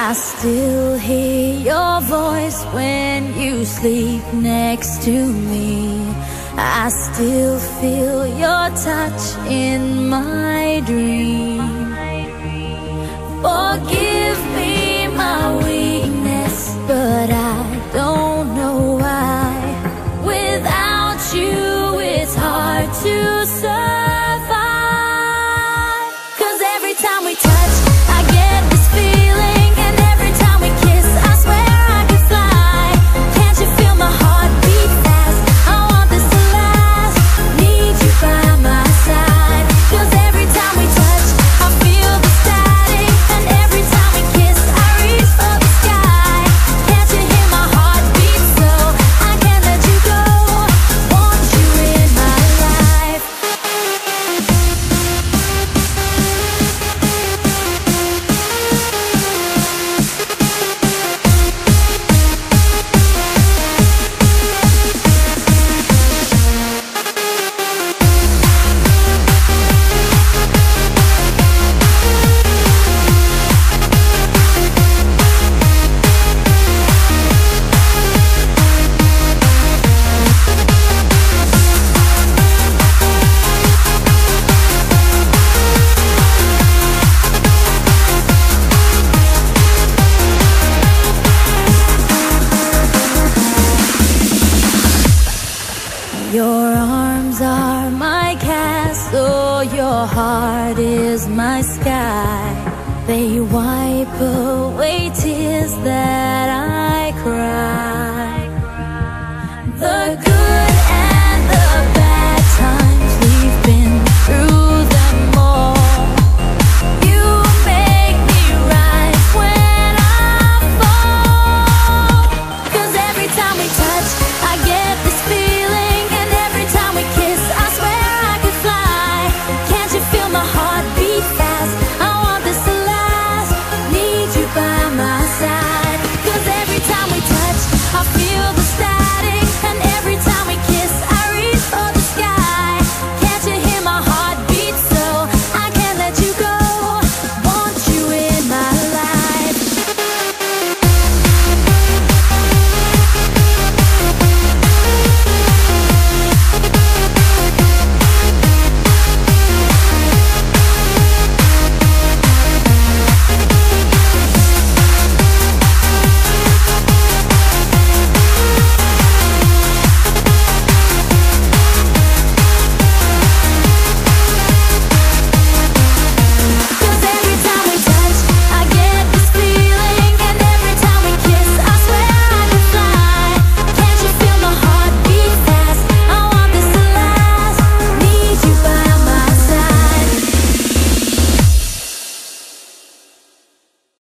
I still hear your voice when you sleep next to me. I still feel your touch in my dream. Forgive me my weakness, but I don't know why. Without you, it's hard to survive. 'Cause every time we touch, I get this feeling, and every time we kiss, I swear I could fly. Can't you feel my heart beat fast? I want this to last. Need you by my side. 'Cause every time we touch, I feel the static, and every time we kiss, I reach for the sky. Can't you hear my heart beat so? I can't let you go. Want you in my life. Your arms are my castle, your heart is my sky. They wipe away tears that I cry.